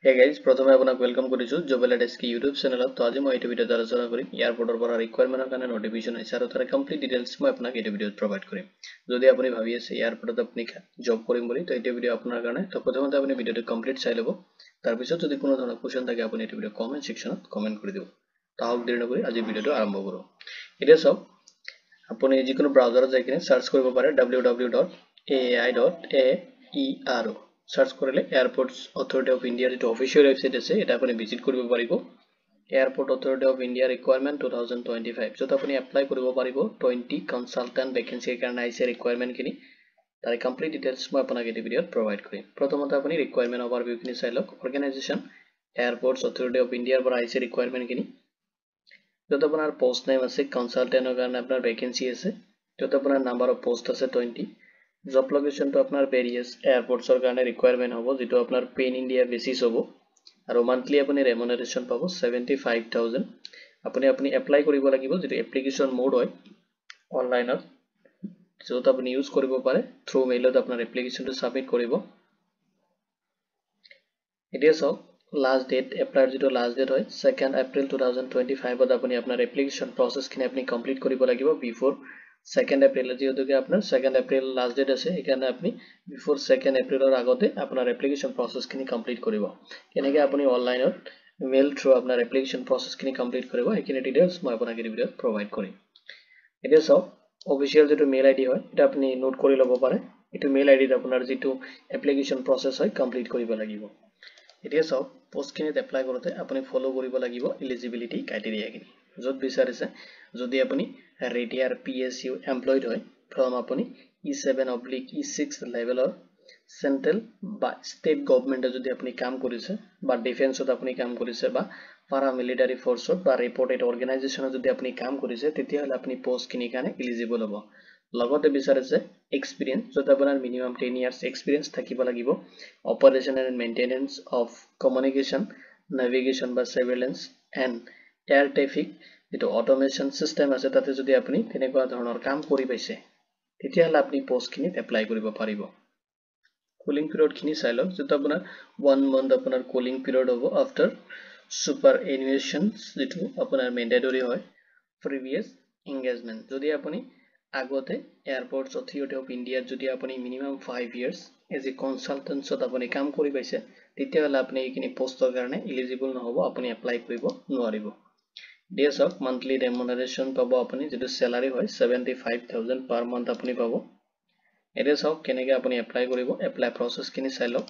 Hey guys, প্ৰথমে আপোনাক welcome কৰিছো জবেলা ডেস্ক ইউটিউব চেনেলত। তো আজি মই এই ভিডিঅ'ত আলোচনা কৰিম এয়াৰপৰ্টৰ পৰা ৰিকুৱাৰমেন্টৰ কাৰণে নটিফিকেশন আহিছে আৰু তাৰ কমপ্লিট ডিটেইলছ মই আপোনাক এই ভিডিঅ'ত প্ৰভাইড কৰিম। যদি আপুনি ভাবি আছে এয়াৰপৰ্টত আপুনি জব কৰিম বুলি, তো এই ভিডিঅ' আপোনাৰ কাৰণে। তো প্ৰথমতে আপুনি ভিডিঅ'টো কমপ্লিট চাই ল'ব। তাৰ পিছত যদি কোনো ধৰণৰ কোৱেশ্চন থাকে আপুনি এই ভিডিঅ' কমেন্ট সেকশনত কমেন্ট কৰি দিব। তাহক দেৰি নকৰি আজি ভিডিঅ'টো আৰম্ভ কৰো। এতিয়া চাওক, আপুনি যিকোনো ব্ৰাউজাৰত যাই কিনে সাৰ্চ কৰিব পাৰে www.aai.aero সাৰ্চ কৰিলে এয়াৰপোৰ্টস অথৰিটি অফ ইন্ডিয়াৰ যেটো অফিচিয়েল ওয়েবসাইট আছে এটা আপুনি ভিজিট কৰিব পাৰিব। Airport authority of India requirement 2025 যত আপুনি এপ্লাই কৰিব পাৰিব 20 কনসালটেন্ট ভ্যাকেন্সিৰ কাৰণে আহিছে ৰিকুৱাৰমেন্ট খিনি। তাৰ কমপ্লিট ডিটেইলছ মই আপোনাক এই ভিডিঅ'ত প্ৰভাইড কৰিম। প্ৰথমতে আপুনি ৰিকুৱাৰমেন্ট ওভাৰভিউ খিনি চাই লওক। অৰ্গানাইজেশ্যন এয়াৰপোৰ্টস অথৰিটি অফ ইন্ডিয়াৰ পৰা আহিছে ৰিকুৱাৰমেন্ট খিনি। যত আপোনাৰ পোষ্ট নেম আছে কনসালটেন্টৰ কাৰণে আপোনাৰ ভ্যাকেন্সি আছে। যত আপোনাৰ নাম্বাৰ অফ পোষ্ট আছে 20। জব লোকেশন তো আপনাৰ ভেৰিয়াস এয়াৰপোৰ্টসৰ কাৰণে ৰিকুৱাৰমেন্ট হ'ব যেটো আপোনাৰ পেন ইন্ডিয়া বেসিস হ'ব আৰু মান্থলি আপুনি ৰেমুনাৰেশন পাব 75000। আপুনি এপ্লাই কৰিব লাগিব যেটো এপ্লিকেশন মোড হয় অনলাইনত, যত আপুনি ইউজ কৰিব পাৰে থ্ৰু মেইলত আপোনাৰ এপ্লিকেশনটো সাবমিট কৰিব। এতিয়া চাওক, লাষ্ট ডেট এপ্লাইৰ যেটো লাষ্ট ডেট হয় 2 এপ্ৰিল 2025 ত আপুনি আপোনাৰ এপ্লিকেশন প্ৰসেসখিনি আপুনি কমপ্লিট কৰিব লাগিব বিফোৰ 2 এপ্ৰিল। যেহেতুকে আপোনাৰ 2 এপ্ৰিল লাষ্ট ডেট আছে সেইকাৰণে আপুনি বিফোৰ 2 এপ্ৰিলৰ আগতে আপোনাৰ এপ্লিকেশন প্ৰসেসখিনি কমপ্লিট কৰিব। কেনেকৈ আপুনি অনলাইনত মেইল থ্ৰু আপোনাৰ এপ্লিকেশন প্ৰসেসখিনি কমপ্লিট কৰিব সেইখিনি ডিটেইলছ মই আপোনাক এই ভিডিঅ'ত প্ৰভাইড কৰিম। এতিয়া চাওক, অফিচিয়েল যেটো মেইল আইডি হয় এটা আপুনি নোট কৰি ল'ব পাৰে। এটো মেইল আইডিত আপোনাৰ যেটো এপ্লিকেশন প্ৰসেস হয় কমপ্লিট কৰিব লাগিব। এতিয়া চাওক, পোষ্টখিনিত এপ্লাই কৰোতে আপুনি ফলো কৰিব লাগিব এলিজিবিলিটি ক্ৰাইটেৰিয়াখিনি। য'ত বিচাৰিছে যদি আপুনি ৰিটায়াৰ PSU এমপ্লয়েড হয় ফ্ৰম আপুনি E7/E6 লেভেলৰ সেন্ট্ৰেল বা স্টেট গভৰ্নমেন্টে যদি আপুনি কাম কৰিছে বা ডিফেন্সত আপুনি কাম কৰিছে বা পাৰা মিলিটাৰী ফোৰ্সত বা ৰিপৰ্টেড অৰ্গানাইজেশনত যদি আপুনি কাম কৰিছে তেতিয়াহ'লে আপুনি পোষ্টখিনিৰ কাৰণে এলিজিবল হ'ব। লগতে বিচাৰিছে এক্সপিৰিয়েন্স, য'ত আপোনাৰ মিনিমাম 10 ইয়াৰ্স এক্সপিৰিয়েন্স থাকিব লাগিব operation and maintenance of communication navigation বা সাৰ্ভেইলেন্স এন্ড এয়াৰ ট্ৰাফিক যেটো অটোমেশন সিস্টেম আছে তাতে যদি আপুনি তেনেকুৱা ধৰণৰ কাম কৰি পাইছে তেতিয়াহ'লে আপুনি পোষ্টখিনিত এপ্লাই কৰিব পাৰিব। কুলিং পিৰিয়ড খিনি চাই লওক, যেটো আপোনাৰ 1 মান্থ আপোনাৰ কুলিং পিৰিয়ড হ'ব আফটাৰ সুপাৰ এনুৱেশন যেটো আপোনাৰ মেন্ডেটৰি হয় প্ৰিভিয়াস এংগেজমেন্ট। যদি আপুনি আগতে এয়াৰপোৰ্টস অথৰিটি অফ ইন্ডিয়াত যদি আপুনি মিনিমাম 5 ইয়াৰ্স এজ এ কনসালটেন্টত আপুনি কাম কৰি পাইছে তেতিয়াহ'লে আপুনি এইখিনি পোষ্টৰ কাৰণে এলিজিবল নহব, আপুনি এপ্লাই কৰিব নোৱাৰিব। দিয়া চাওক, মান্থলি ৰেমুনাৰেশন পাব আপুনি যেটো স্যালাৰি হয় 75000 পাৰ মান্থ আপুনি পাব। এতিয়া চাওক কেনেকৈ আপুনি এপ্লাই কৰিব। এপ্লাই প্ৰসেসখিনি চাই লওক।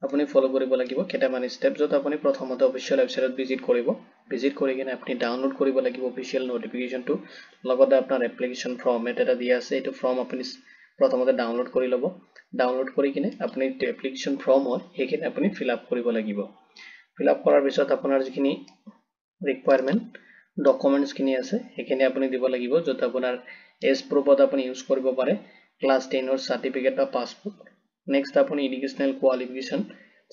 আপুনি ফলো কৰিব লাগিব কেইটামান স্টেপ, য'ত আপুনি প্ৰথমতে অফিচিয়েল ওয়েবসাইটত ভিজিট কৰিব। ভিজিট কৰি কিনে আপুনি ডাউনলোড কৰিব লাগিব অফিচিয়েল নোটিফিকেশনটো। লগতে আপোনাৰ এপ্লিকেশন ফৰ্মেট এটা দিয়া আছে, এইটো ফৰ্ম আপুনি প্ৰথমতে ডাউনলোড কৰি ল'ব। ডাউনলোড কৰি কিনে আপুনি এপ্লিকেশন ফৰ্ম হয় সেইখিনি আপুনি ফিল আপ কৰিব লাগিব। ফিল আপ কৰাৰ পিছত আপোনাৰ যিখিনি ৰিকুৱাৰমেন্ট ডকুমেন্টস খিনি আছে সেইখিনি আপুনি দিব লাগিব, য'ত আপোনাৰ এজ প্ৰুফত আপুনি ইউজ কৰিব পাৰে ক্লাছ 10ৰ সাৰ্টিফিকেট বা পাছবুক। নেক্সট আপুনি এডুকেশনাল কোৱালিফিকেশন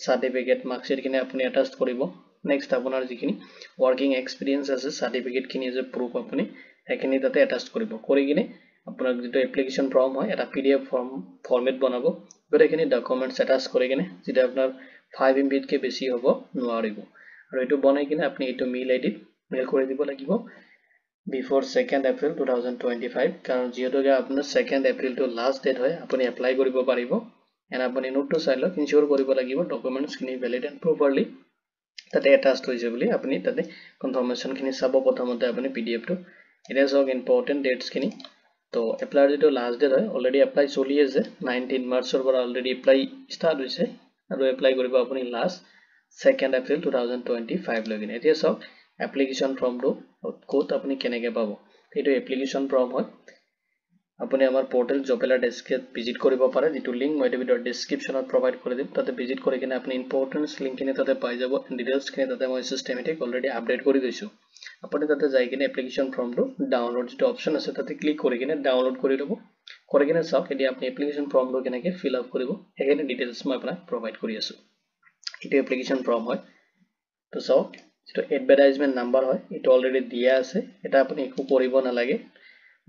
সাৰ্টিফিকেট মাৰ্কশিট খিনি আপুনি অ্যাটাচ কৰিব। নেক্সট আপোনাৰ যিখিনি ওয়াৰ্কিং এক্সপিৰিয়েন্স আছে সাৰ্টিফিকেট খিনি যে প্ৰুফ আপুনি সেইখিনি তাতে অ্যাটাচ কৰিব। কৰি কিনে আপোনাৰ যেটো এপ্লিকেশন ফৰ্ম হয় এটা PDF ফৰ্মেট বনাব। গোটেইখিনি ডকুমেন্টস অ্যাটাচ কৰি কিনে যেটা আপোনাৰ 5 MB কে বেছি হ'ব নোৱাৰিব। আৰু এটো বনাই কিনে আপুনি এটো মেইল আইডিত মেইল কৰি দিব লাগিব বিফোৰ 2 এপ্ৰিল 2025, কাৰণ যেহেতুকে আপোনাৰ 2 এপ্ৰিল টো লাষ্ট ডেট হয় আপুনি এপ্লাই কৰিব পাৰিব। এন্ড আপুনি নোটটো চাই লওক, ইনশিওৰ কৰিব লাগিব ডকুমেন্টস খিনি ভ্যালিড এন্ড প্ৰপাৰলি তাতে অ্যাটাচড হৈছে বুলি আপুনি তাতে কনফাৰ্মেশন খিনি চাব প্ৰথমতে আপুনি PDF টো। এটা চাওক ইম্পৰ্টেন্ট ডেটস খিনি। তো এপ্লাইৰ যেটো লাষ্ট ডেট হয় অলৰেডি এপ্লাই চলি আছে 19 মাৰ্চৰ পৰা অলৰেডি এপ্লাই ষ্টাৰ্ট হৈছে আৰু এপ্লাই কৰিব আপুনি লাষ্ট 2 এপ্ৰিল 2025 লৈকে। এতিয়া চাওক এপ্লিকেশন ফৰ্মটো ক'ত আপুনি কেনেকৈ পাব। এইটো এপ্লিকেশন ফৰ্ম হয়, আপুনি আমাৰ পোৰ্টেল জবেলা ডেস্কত ভিজিট কৰিব পাৰে, যেটো লিংক মই ভিডিঅ ডেসক্ৰিপচনত প্ৰভাইড কৰি দিম। তাতে ভিজিট কৰি কিনে আপুনি ইম্পৰ্টেন্স লিংকখিনি তাতে পাই যাব। ডিটেইলছখিনি তাতে মই সিস্টেমেটিক অলৰেডি আপডেট কৰি দিছো। আপুনি তাতে যাই কিনে এপ্লিকেশন ফৰ্মটো ডাউনলোড যেটো অপচন আছে তাতে ক্লিক কৰি কিনে ডাউনলোড কৰি ল'ব। কৰি কিনে চাওক এতিয়া আপুনি এপ্লিকেশন ফৰ্মটো কেনেকৈ ফিল আপ কৰিব সেইখিনি ডিটেইলছ মই আপোনাক প্ৰভাইড কৰি আছো। এটো এপ্লিকেশন ফৰ্ম হয়। তো চাওক, যেটো এডভাৰটাইজমেন্ট নাম্বাৰ হয় এটো অলৰেডি দিয়া আছে, এটা আপুনি একো কৰিব নালাগে।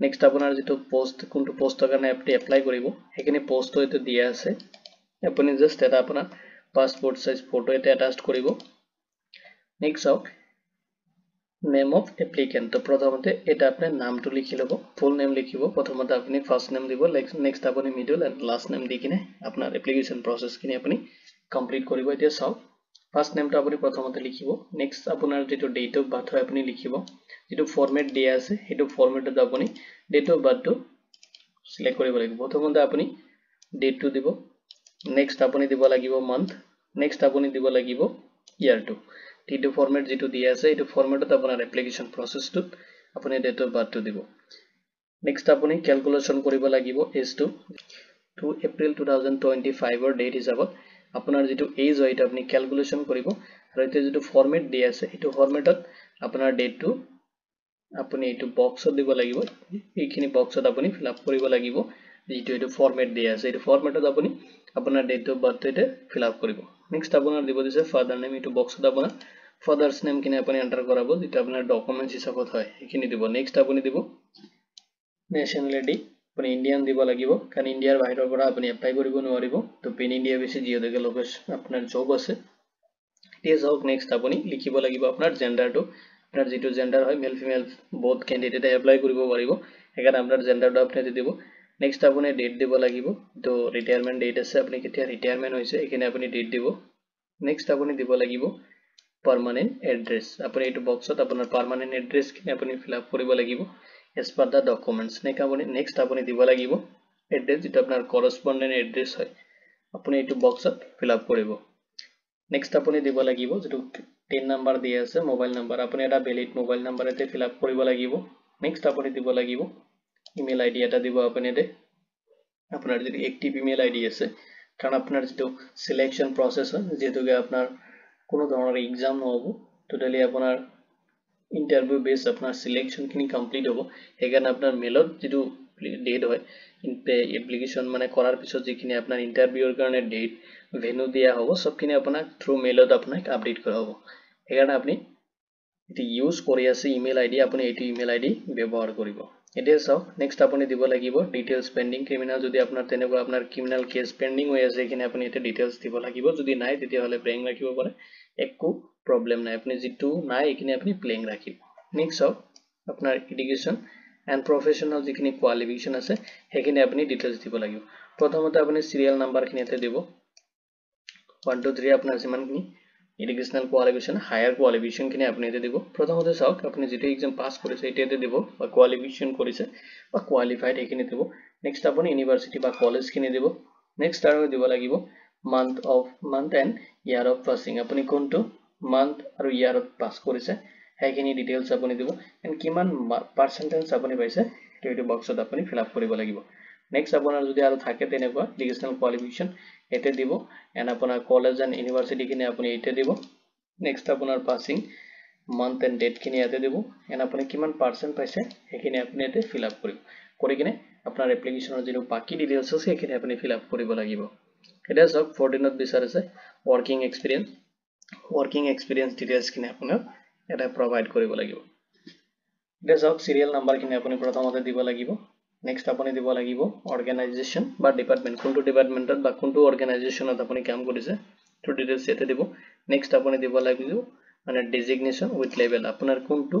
নেক্সট আপোনাৰ যেটো পোষ্ট কোনটো পোষ্টৰ কাৰণে আপুনি এপ্লাই কৰিব সেইখিনি পোষ্টটো এটো দিয়া আছে। আপুনি জাস্ট এটা আপোনাৰ পাসপোৰ্ট সাইজ ফটো এটা অ্যাটাচ কৰিব নেক্সট চাওক নেম অফ এপ্লিকেন্ট তো প্ৰথমতে এটা আপুনি নামটো লিখি ল'ব ফুল নেম লিখিব প্ৰথমতে আপুনি ফাৰ্স্ট নেম দিব নেক্সট আপুনি মিডল এন্ড লাষ্ট নেম দি কিনে আপোনাৰ এপ্লিকেশন প্ৰসেস খিনি আপুনি কমপ্লিট কৰিব এতিয়া চাওক ফাৰ্স্ট নেমটো আপুনি প্ৰথমতে লিখিব নেক্সট আপোনাৰ যেটো ডেট অফ বাৰ্থ হয় আপুনি লিখিব যেটো ফৰমেট দিয়া আছে হেতু ফৰমেটত আপুনি ডেট অফ বাৰ্থটো সিলেক্ট কৰিব লাগিব প্ৰথমতে আপুনি ডেটটো দিব নেক্সট আপুনি দিব লাগিব মান্থ নেক্সট আপুনি দিব লাগিব ইয়াৰটো টিটো ফৰমেট যেটো দিয়া আছে এটো ফৰমেটত আপোনাৰ এপ্লিকেশন প্ৰসেসটোত আপুনি ডেট অফ বাৰ্থটো দিব নেক্সট আপুনি ক্যালকুলেশন কৰিব লাগিব এজটো 2 এপ্ৰিল 2025 ৰ ডেট হিচাপত আপোনাৰ যেটো এজ হয় এটা আপুনি ক্যালকুলেশন কৰিব আৰু এটা যেটো ফৰমেট দিয়া আছে এটো ফৰমেটত আপোনাৰ ডেটটো আপুনি এটো বক্সত দিব লাগিব এইখিনি বক্সত আপুনি ফিল আপ কৰিব লাগিব যেটো এটো ফৰমেট দিয়া আছে এটো ফৰমেটত আপুনি আপোনাৰ ডেট অফ বাৰ্থ এটা ফিল আপ কৰিব নেক্সট আপোনাৰ দিব দিছে ফাদাৰ নেম এটো বক্সত আপোনাৰ ফাদাৰস নেম কিনে আপুনি এন্টাৰ কৰাব যেটা আপোনাৰ ডকুমেন্টস হিচাপত হয় এইখিনি দিব নেক্সট আপুনি দিব নেশনালিটি আপুনি ইন্ডিয়ান দিব লাগিব কাৰণ ইন্ডিয়াৰ বাহিৰৰ পৰা আপুনি এপ্লাই কৰিব নোৱাৰিব তো পেন ইন্ডিয়া বেছি জিঅ'দেকে লোকেশন আপোনাৰ জব আছে এতিয়া যাওক নেক্সট আপুনি লিখিব লাগিব আপোনাৰ জেন্ডাৰটো আপোনাৰ যেটো জেন্ডাৰ হয় মেল ফিমেল বোথ ক্যান্ডিডেটে এপ্লাই কৰিব পাৰিব হেকাৰণে আপোনাৰ জেন্ডাৰটো আপুনি দিব নেক্সট আপুনি ডেট দিব লাগিব তো ৰিটায়াৰমেন্ট ডেট আছে আপুনি কেতিয়া ৰিটায়াৰমেন্ট হৈছে এখানে আপুনি ডেট দিব নেক্সট আপুনি দিব লাগিব permanent address আপুনি এটো বক্সত আপোনাৰ permanent address কিনে আপুনি ফিল আপ কৰিব লাগিব as per the documents next আপুনি দিব লাগিব address যেটা আপোনাৰ correspondent address হয় আপুনি এটো বক্সত ফিল আপ কৰিব next আপুনি দিব লাগিব যেটো 10 নাম্বাৰ দিয়া আছে মোবাইল নাম্বাৰ আপুনি এটা ভ্যালিড মোবাইল নাম্বাৰ এতে ফিল আপ কৰিব লাগিব next আপুনি দিব লাগিব ইমেইল আইডি এটা দিব আপুনি এতে আপোনাৰ যদি এক্টিভ ইমেইল আইডি আছে কাৰণ আপোনাৰ যেটো সিলেকশন প্ৰসেস হয় যেটোকে আপোনাৰ কোনো ধৰণৰ এক্সাম নহব টোটালি আপোনাৰ ইন্টাৰভিউ বেস আপোনাৰ সিলেকশন খিনি কমপ্লিট হ'ব হেগান আপোনাৰ মেলত যেটো ডেট হয় এপ্লিকেশন মানে কৰাৰ পিছত যিখিনি আপোনাৰ ইন্টাৰভিউৰ কাৰণে ডেট ভেনু দিয়া হ'ব সবখিনি আপোনাক থ্ৰু মেলত আপোনাক আপডেট কৰা হ'ব হেগান আপুনি এটি ইউজ কৰি আছে ইমেইল আইডি আপুনি এটি ইমেইল আইডি ব্যৱহাৰ কৰিব এতিয়া চাও নেক্সট আপুনি দিব লাগিব ডিটেইলস পেন্ডিং ক্ৰিমিনাল যদি আপোনাৰ তেনেকুৱা আপোনাৰ ক্রিমিনাল কেস পেন্ডিং হৈ আছে এখানে আপুনি এতে ডিটেইলস দিব লাগিব যদি নাই তেতিয়া হলে ব্ল্যাঙ্ক ৰাখিব পাৰে একো প্ৰবলেম নাই আপুনি যেটো নাই এখানে আপুনি ব্ল্যাঙ্ক ৰাখিব নেক্সট চাও আপোনাৰ এডুকেশন এন্ড প্ৰফেশনাল যিখিনি কোৱালিফিকেশন আছে হেখিনি আপুনি ডিটেইলস দিব লাগিব প্ৰথমতে আপুনি সিৰিয়াল নাম্বাৰ খিনি এতে দিব 1 2 3 আপোনাৰ যিমানখিনি এডুকেশনাল কোয়ালিফিকেশন হায়াৰ কোয়ালিফিকেশন কিনে আপনি এতে দিব প্ৰথমতে চাওক আপনি যেটো एग्जाम পাস কৰিছে এটাতে দিব বা কোয়ালিফিকেশন কৰিছে বা কোয়ালিফাইড এখিনি দিব নেক্সট আপনি ইউনিভাৰ্সিটি বা কলেজ কিনে দিব নেক্সট আৰু দিব লাগিব month and year of passing আপনি কোনটো মান্থ আৰু ইয়াৰ অফ পাস কৰিছে হেখিনি ডিটেইলস আপনি দিব এন্ড কিমান পাৰ্সেন্টেজ আপনি পাইছে এটো বক্সত আপনি ফিল আপ কৰিব লাগিব নেক্সট আপোনাৰ যদি আৰু থাকে তেনেকুৱা এডুকেশনাল কোয়ালিফিকেশন এতে দিব এন্ড আপোনাৰ কলেজ এন্ড ইউনিভাৰ্সিটি কিনে আপুনি এতে দিব নেক্সট আপোনাৰ পাসিং মান্থ এন্ড ডেট কিনে এতে দিব এন্ড আপুনি কিমান পার্সেন্ট পাইছে হেখিনি আপুনি এতে ফিল আপ কৰিব কৰি কিনে আপোনাৰ এপ্লিকেশনৰ যেটো বাকি ডিটেইলস আছে হেখিনি আপুনি ফিল আপ কৰিব লাগিব এটা সব 14 ত বিচাৰিছে ওয়াৰ্কিং এক্সপেৰিয়েন্স ডিটেইলস কিনে আপোনাৰ এটা প্ৰভাইড কৰিব লাগিব এটা সব সিৰিয়াল নাম্বাৰ কিনে আপুনি প্ৰথমতে দিব লাগিব নেক্সট আপুনি দিব লাগিব অৰ্গানাইজেশন বা ডিপাৰ্টমেন্ট কোনটো ডিপাৰ্টমেন্টত বা কোনটো অৰ্গানাইজেশনত আপুনি কাম কৰিছে তো ডিটেইলস এতে দিব নেক্সট আপুনি দিব লাগিব মানে ডেজিগনেশন উইথ লেভেল আপোনাৰ কোনটো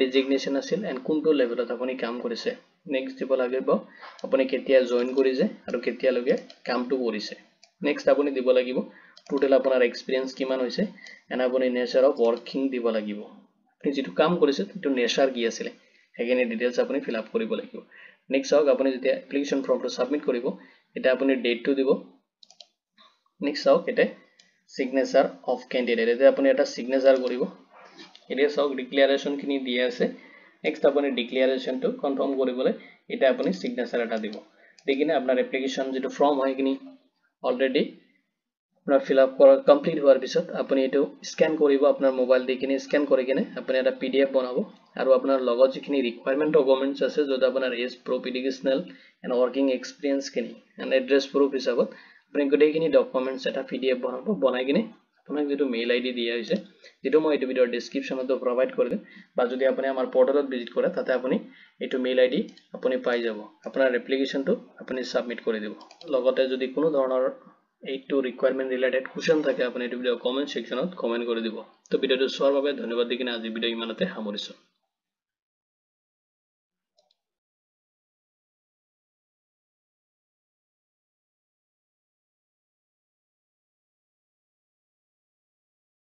ডেজিগনেশন আছিল এন্ড কোনটো লেভেলত আপুনি কাম কৰিছে নেক্সট দিব লাগিব আপুনি কেতিয়া জয়েন কৰিছে আৰু কেতিয়া লগে কামটো কৰিছে নেক্সট আপুনি দিব লাগিব টোটাল আপোনাৰ এক্সপেৰিয়েন্স কিমান হৈছে এন্ড আপুনি নেচাৰ অফ ওয়াৰ্কিং দিব লাগিব আপুনি যেটো কাম কৰিছে তো নেচাৰ কি আছিল হেখিনি ডিটেইলস আপুনি ফিল আপ কৰিব লাগিব নেক্সট চাওক আপুনি যেতিয়া এপ্লিকেশন ফৰ্মটো সাবমিট কৰিব এটা আপুনি ডেটটো দিব নেক্সট চাওক এটা সিগনেচাৰ অফ ক্যান্ডিডেট এতে আপুনি এটা সিগনেচাৰ কৰিব এটা চাওক ডিক্লাৰেশন খিনি দিয়া আছে নেক্সট আপুনি ডিক্লাৰেশনটো কনফাৰ্ম কৰিবলৈ এটা আপুনি সিগনেচাৰ এটা দিব দেখিনে আপোনাৰ এপ্লিকেশন যেটো ফৰ্ম হয় কিনি অলৰেডি আপোনাৰ ফিল আপ কৰা কমপ্লিট হোৱাৰ পিছত আপুনি এটো স্ক্যান কৰিব আপোনাৰ মোবাইল দি কিনে স্ক্যান কৰি কিনে আপুনি এটা পিডিএফ বনাব আৰু আপোনাৰ লগত যিখিনি ৰিকুৱাৰমেন্ট ডকুমেন্টস আছে যত আপোনাৰ age proof educational and working experience কিনি এন্ড এড্ৰেছ প্ৰুফ হিচাপত আপুনি গোটেইখিনি ডকুমেন্টস এটা পিডিএফ বনাব বনাই কিনে আপোনাক যেটো মেইল আইডি দিয়া হৈছে যেটো মই এই ভিডিওৰ ডেসক্ৰিপচনত প্ৰভাইড কৰিম বা যদি আপুনি আমাৰ পৰ্টেলত ভিজিট কৰে তাতে আপুনি এটো মেইল আইডি আপুনি পাই যাব আপোনাৰ এপ্লিকেশনটো আপুনি সাবমিট কৰি দিব লগতে যদি কোনো ধৰণৰ এইটো ৰিকুৱাৰমেণ্ট ৰিলেটেড কুৱেশ্যন থাকে আপুনি এইটো ভিডিঅ' কমেণ্ট ছেকশ্যনত কমেণ্ট কৰি দিব তো ভিডিঅ'টো চোৱাৰ বাবে ধন্যবাদ দি কিনে আজি ভিডিঅ' ইমানতে সামৰিছোঁ